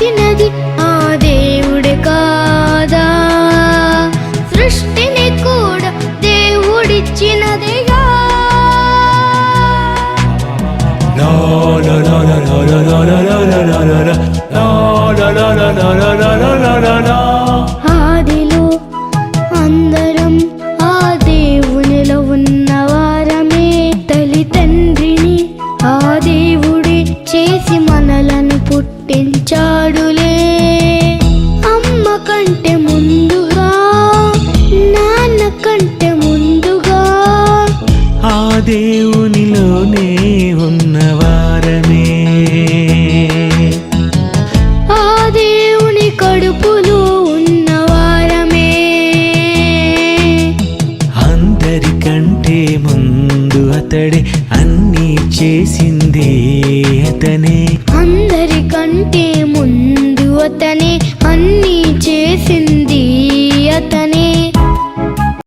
చేసినది ఆ దేవుడే కాదా? సృష్టిని కూడా దేవుడిచ్చినదిగా. ఆదిలో అందరం ఆ దేవునిలో ఉన్నవారమే. తల్లి తండ్రిని ఆ దేవుడే చేసి మనలను పుట్టించాడులే. అమ్మ కంటే ముందుగా, నాన్న కంటే ముందుగా ఆ దేవునిలోనే ఉన్నవారమే. ఆ దేవుని కడుపులో ఉన్నవారమే. అందరికంటే ముందు అతడే అన్నీ చేసింది అతనే. అందరికంటే ముందు అతనే అన్నీ చేసింది అతనే.